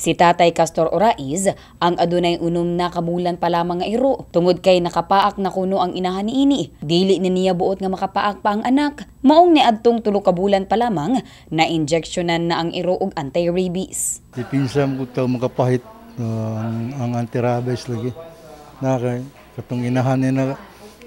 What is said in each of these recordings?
Si Tatay Castor Oraiz ang adunay unom na kabulan pa lamang nga iro. Tungod kay nakapaak na kuno ang inahan niini, dili na niya buot nga makapaak pa ang anak. Maong niadtong 3 ka bulan pa lamang na injeksyonan na ang iro og anti-rabies. Pinsam ko taw makapahit ang anti-rabies lagi. Nakay katong inahan na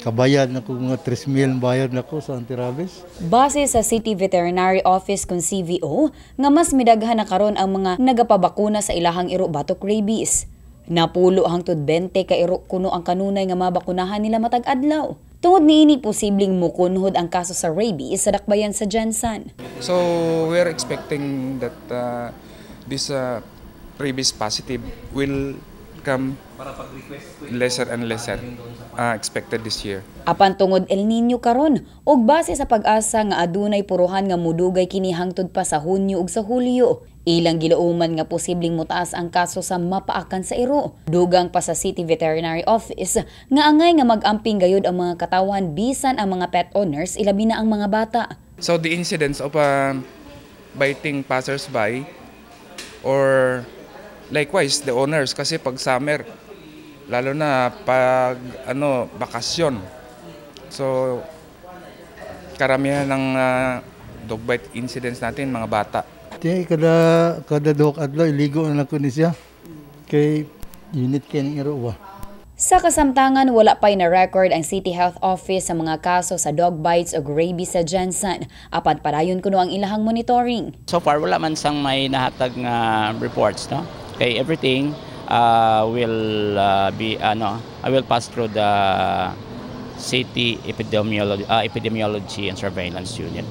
kabayad na ko mga 3,000 bayad na ko sa anti-rabies. Base sa City Veterinary Office kung CVO, nga mas midaghan na karon ang mga nagapabakuna sa ilahang iro batok rabies. Napulo hangtod 20 ka iro kuno ang kanunay nga mabakunahan nila matag adlaw. Tungod niini posibleng mukunhod ang kaso sa rabies sa dakbayan sa Jensan. So we're expecting that this rabies positive will come lesser and lesser expected this year. Apan tungod El Nino karon ug base sa pag-asa nga adunay puruhan nga mudugay kini hangtod pa sa Hunyo ug sa Hulyo, ilang gilauman nga posibleng mutaas ang kaso sa mapaakan sa iro. Dugang pa sa City Veterinary Office nga angay nga mag-amping gayud ang mga katawan bisan ang mga pet owners ilabi na ang mga bata. So the incidence of biting passersby or likewise the owners, kasi pag summer lalo na pag bakasyon, so karamihan ng dog bite incidents natin mga bata. Kada dog adlaw iligo na ko ni siya kay unit kay ning iro wa. Sa kasamtangan, wala pa'y na-record ang City Health Office sa mga kaso sa dog bites o rabies sa Jensan. Apan padayon kuno ang ilahang monitoring. So far, wala man sang may nahatag nga reports, no? Okay, everything will I will pass through the City Epidemiology and Surveillance Unit.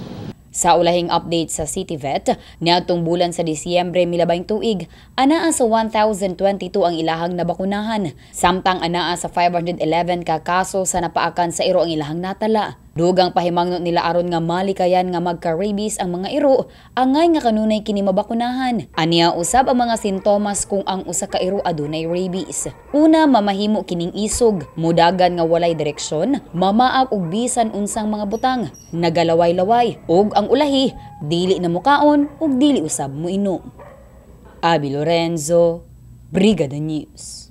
Sa ulahing update sa City Vet, niadtong bulan sa Disyembre milabay tuig, anaa sa 1,022 ang ilahang nabakunahan, samtang anaa sa 511 ka kaso sa napaakan sa iro ang ilahang natala. Dugang pahimangno nila aron nga malikayan nga magka-rabies ang mga iro, angay nga kanunay kini mabakunahan. Aniya usab ang mga sintomas kung ang usa ka iro adunay rabies. Una, mamahimo kining isog, mudagan nga walay direksyon, mamaak og bisan unsang mga butang, nagalaway-laway, ug ang ulahi dili na mukaon ug dili usab moinom. Abi Lorenzo, Brigada News.